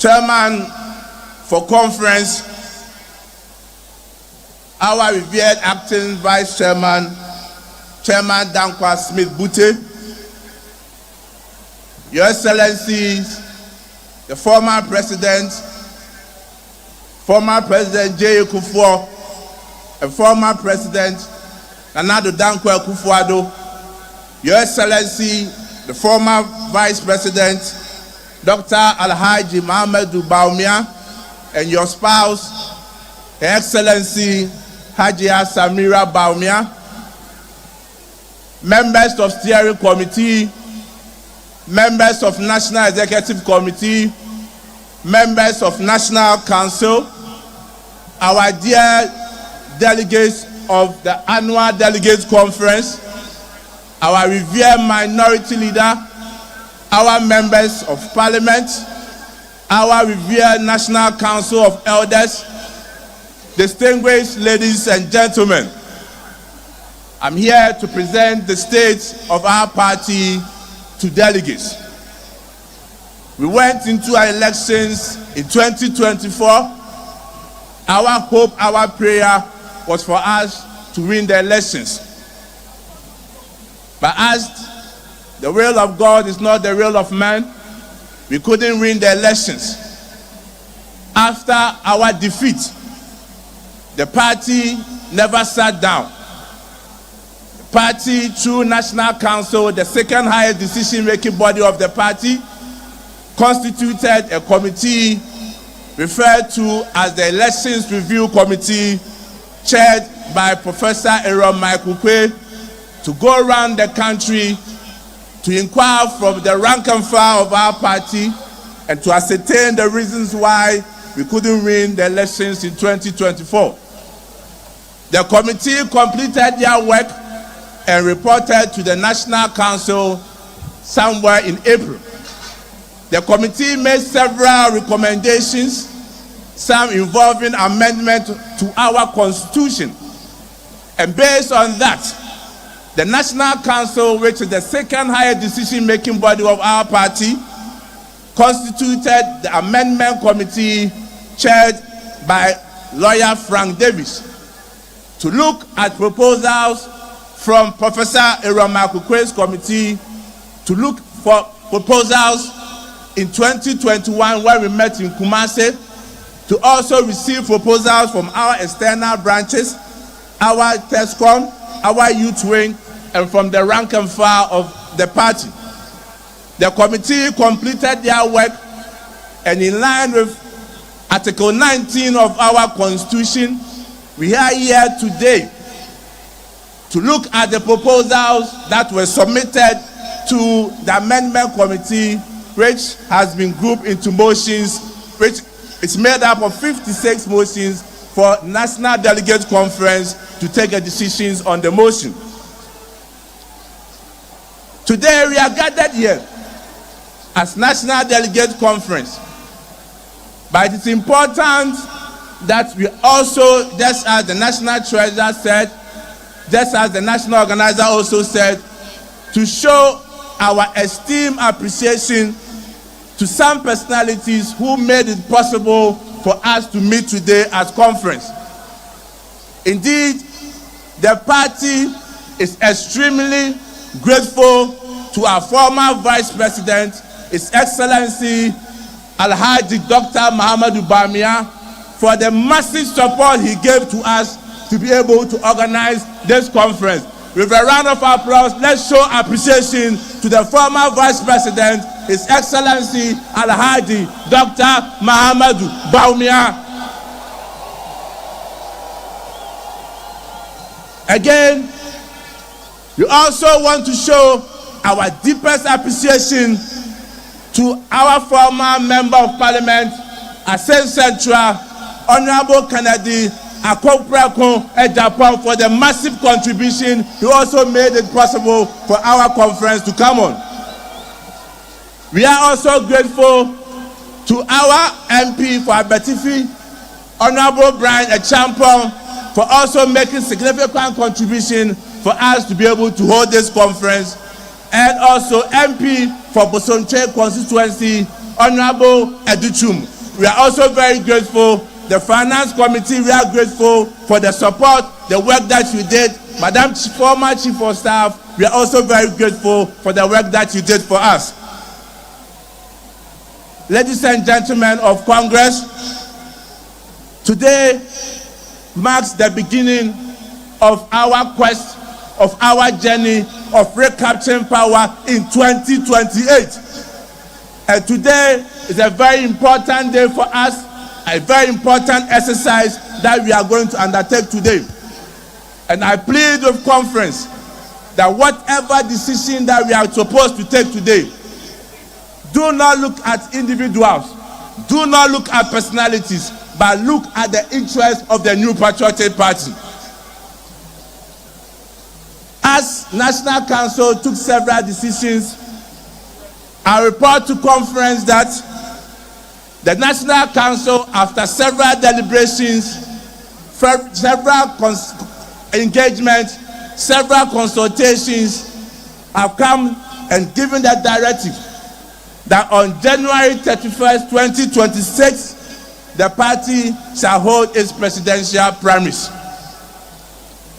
Chairman for conference, our revered acting Vice Chairman, Chairman Dankwa Smith-Bute, Your Excellencies, the former President J. Kufuor, and former President Nana Addo Dankwa Akufo-Addo, Your Excellency, the former Vice President Dr. Alhaji Muhammadu Bawumia, and your spouse, Her Excellency Hajia Samira Bawumia, members of Steering Committee, members of National Executive Committee, members of National Council, our dear delegates of the annual Delegates Conference, our revered minority leader, our members of Parliament, our revered National Council of Elders, distinguished ladies and gentlemen, I'm here to present the state of our party to delegates. We went into our elections in 2024. Our hope, our prayer was for us to win the elections. But as the will of God is not the will of man, we couldn't win the elections. After our defeat, the party never sat down. The party, through National Council, the second highest decision-making body of the party, constituted a committee referred to as the Elections Review Committee, chaired by Professor Aaron Michael Kwe, to go around the country to inquire from the rank and file of our party and to ascertain the reasons why we couldn't win the elections in 2024. The committee completed their work and reported to the National Council somewhere in April. The committee made several recommendations, some involving amendment to our constitution. And based on that, the National Council, which is the second highest decision-making body of our party, constituted the Amendment Committee chaired by lawyer Frank Davis to look at proposals from Professor Aaron Michael Kwe's committee, to look for proposals in 2021 when we met in Kumasi, to also receive proposals from our external branches, our TESCOM, our youth wing, and from the rank and file of the party. The committee completed their work, and in line with Article 19 of our Constitution, we are here today to look at the proposals that were submitted to the Amendment Committee, which has been grouped into motions, which is made up of 56 motions for National Delegates Conference to take a decisions on the motion. Today we are gathered here as National Delegates Conference, but it is important that we also, just as the National Treasurer said, just as the National Organizer also said, to show our esteemed appreciation to some personalities who made it possible for us to meet today as conference. Indeed, the party is extremely grateful to our former Vice President, His Excellency Alhaji Dr. Muhammadu Bawumia, for the massive support he gave to us to be able to organize this conference. With a round of applause, let's show appreciation to the former Vice President, His Excellency Alhaji Dr. Muhammadu Bawumia. Again, we also want to show our deepest appreciation to our former Member of Parliament, Ascent Central, Honorable Kennedy Akoprakon Japan, for the massive contribution he also made it possible for our conference to come on. We are also grateful to our MP for Abetifi, Honorable Brian Echampong, for also making significant contribution for us to be able to hold this conference, and also MP for Bosonche constituency, Honorable Educhum, we are also very grateful. The Finance Committee, we are grateful for the support, the work that you did. Madam former Chief of Staff, we are also very grateful for the work that you did for us. Ladies and gentlemen of Congress, today marks the beginning of our quest, of our journey of recapturing power in 2028. And today is a very important day for us, a very important exercise that we are going to undertake today. And I plead with conference that whatever decision that we are supposed to take today, do not look at individuals, do not look at personalities, but look at the interests of the New Patriotic Party. As National Council took several decisions, I report to conference that the National Council, after several deliberations, several engagements, several consultations, have come and given the directive that on January 31st, 2026, the party shall hold its presidential primaries.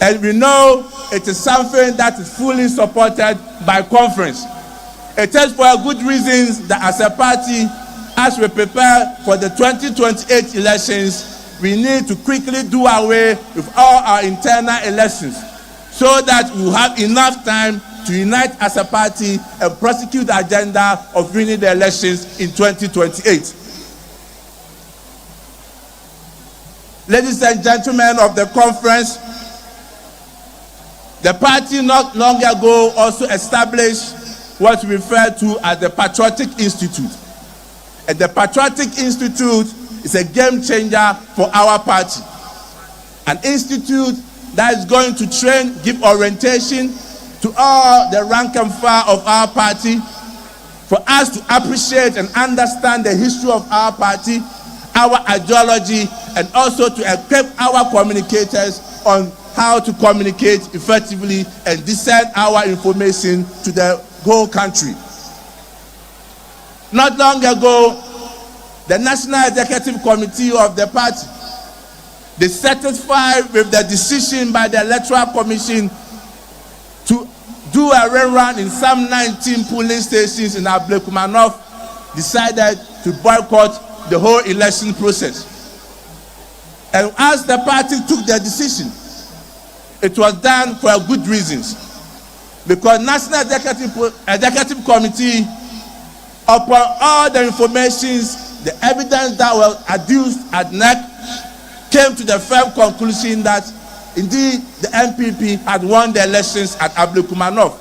And we know it is something that is fully supported by conference. It is for good reasons that as a party, as we prepare for the 2028 elections, we need to quickly do away with all our internal elections so that we will have enough time to unite as a party and prosecute the agenda of winning the elections in 2028. Ladies and gentlemen of the conference, the party not long ago also established what we refer to as the Patriotic Institute. And the Patriotic Institute is a game changer for our party. An institute that is going to train, give orientation to all the rank and file of our party, for us to appreciate and understand the history of our party, our ideology, and also to equip our communicators on how to communicate effectively and discern our information to the whole country. Not long ago, the National Executive Committee of the party, they satisfied with the decision by the Electoral Commission to do a rerun in some 19 polling stations in Ablekumanov, decided to boycott the whole election process. And as the party took the decision, it was done for good reasons. Because National Executive Committee, upon all the informations, the evidence that was adduced at NEC, came to the firm conclusion that indeed the NPP had won the elections at Ablekumanov.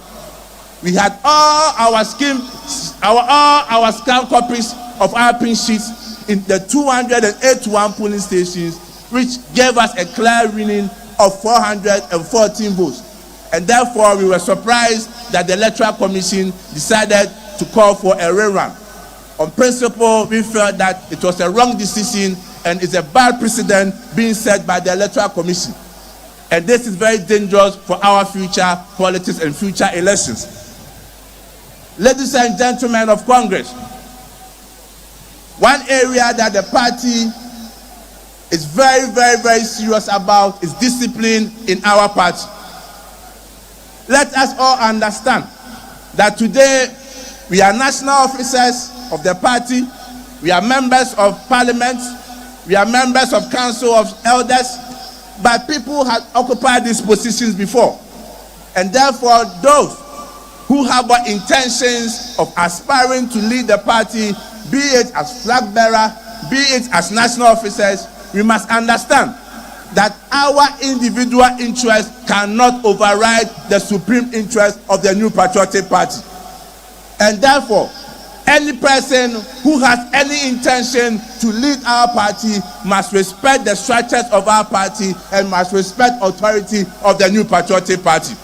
We had all our scan copies of our pin sheets in the 281 polling stations, which gave us a clear winning of 414 votes. And therefore, we were surprised that the Electoral Commission decided to call for a rerun. On principle, we felt that it was a wrong decision and it's a bad precedent being set by the Electoral Commission. And this is very dangerous for our future politics and future elections. Ladies and gentlemen of Congress, one area that the party is very, very, very serious about is discipline in our party. Let us all understand that today we are national officers of the party, we are members of parliament, we are members of council of elders, but people have occupied these positions before. And therefore, those who have intentions of aspiring to lead the party, be it as flag bearer, be it as national officers, we must understand that our individual interests cannot override the supreme interest of the New Patriotic Party. And therefore, any person who has any intention to lead our party must respect the structures of our party and must respect authority of the New Patriotic Party.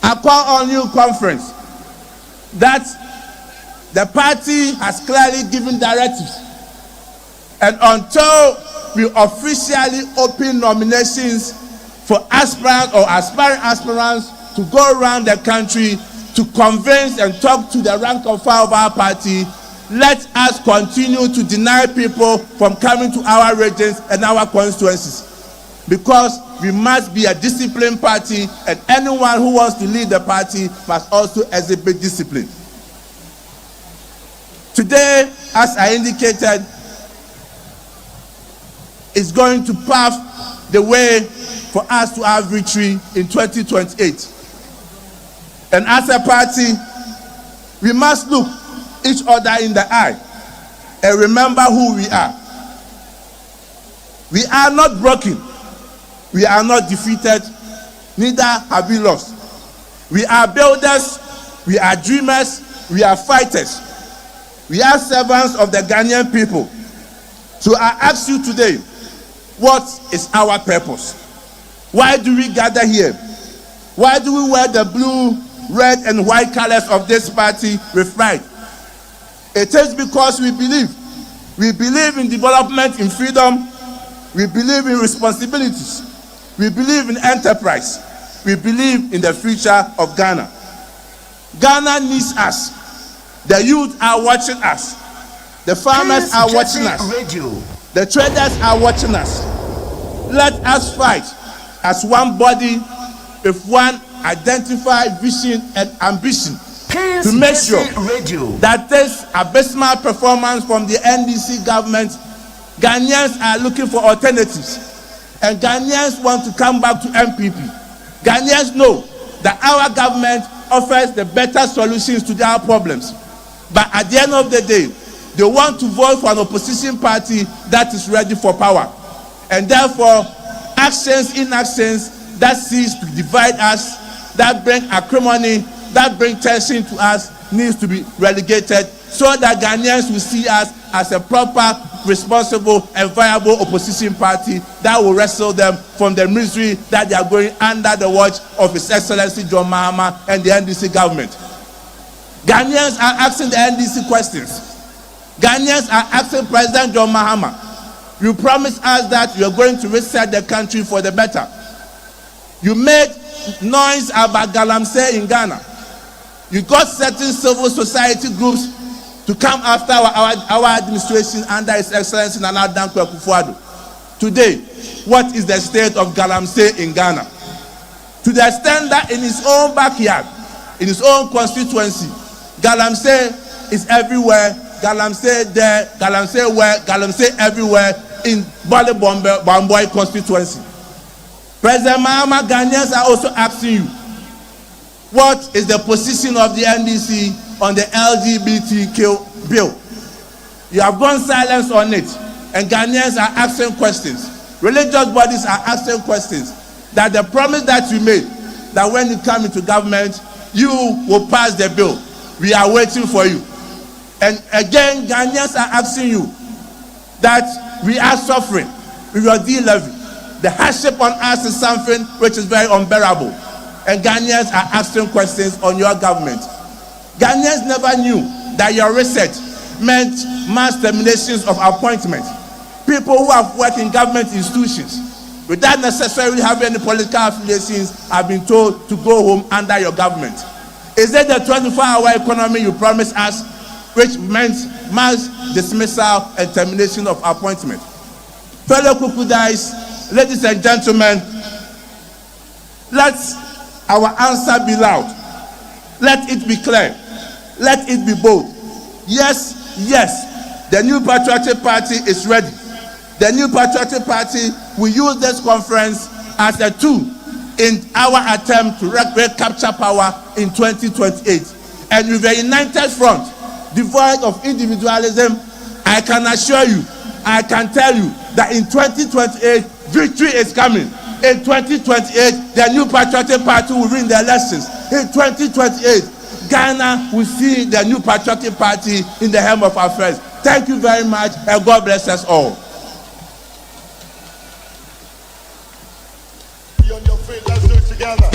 I call on you, conference, that the party has clearly given directives, and until we officially open nominations for aspirants or aspiring aspirants to go around the country to convince and talk to the rank and file of our party. Let us continue to deny people from coming to our regions and our constituencies, because we must be a disciplined party, and anyone who wants to lead the party must also exhibit discipline. Today, as I indicated, is going to pave the way for us to have victory in 2028. And as a party, we must look each other in the eye and remember who we are. We are not broken. We are not defeated. Neither have we lost. We are builders. We are dreamers. We are fighters. We are servants of the Ghanaian people. So I ask you today, what is our purpose? Why do we gather here? Why do we wear the blue, red, and white colors of this party with pride? It is because we believe. We believe in development, in freedom. We believe in responsibilities. We believe in enterprise. We believe in the future of Ghana. Ghana needs us. The youth are watching us. The farmers are watching us. The traders are watching us. Let us fight as one body with one identified vision and ambition to make sure that this abysmal performance from the NDC government, Ghanaians are looking for alternatives, and Ghanaians want to come back to MPP. Ghanaians know that our government offers the better solutions to their problems, but at the end of the day, they want to vote for an opposition party that is ready for power, and therefore inactions that seeks to divide us, that bring acrimony, that bring tension to us, needs to be relegated, so that Ghanaians will see us as a proper, responsible, and viable opposition party that will wrestle them from the misery that they are going under the watch of His Excellency John Mahama and the NDC government. Ghanaians are asking the NDC questions. Ghanaians are asking President John Mahama, you promised us that you are going to reset the country for the better. You made noise about Galamsey in Ghana. You got certain civil society groups to come after our administration under His Excellency Nana Dankwa Akufo-Addo. Today, what is the state of Galamsey in Ghana? To the extent that in his own backyard, in his own constituency, Galamsey is everywhere. Galamsey there, Galamsey where, Galamsey everywhere in Bali Bamboy constituency. President Mahama, Ghanaians are also asking you, what is the position of the NDC on the LGBTQ bill? You have gone silent on it, and Ghanaians are asking questions. Religious bodies are asking questions. That the promise that you made, that when you come into government, you will pass the bill. We are waiting for you. And again, Ghanaians are asking you that we are suffering with your D-levy. The hardship on us is something which is very unbearable. And Ghanaians are asking questions on your government. Ghanaians never knew that your research meant mass terminations of appointments. People who have worked in government institutions without necessarily having any political affiliations have been told to go home under your government. Is it the 24-hour economy you promised us, which meant mass dismissal and termination of appointment? Fellow Kukudais, ladies and gentlemen, let our answer be loud. Let it be clear. Let it be bold. Yes, yes, the New Patriotic Party is ready. The New Patriotic Party will use this conference as a tool in our attempt to recapture power in 2028. And with a united front, devoid of individualism, I can assure you, I can tell you that in 2028, victory is coming. In 2028, the New Patriotic Party will win the elections. In 2028, Ghana will see the New Patriotic Party in the helm of affairs. Thank you very much, and God bless us all. Be on your feet, let's do it together.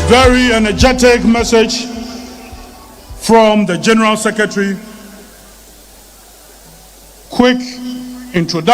Very energetic message from the General Secretary. Quick introduction.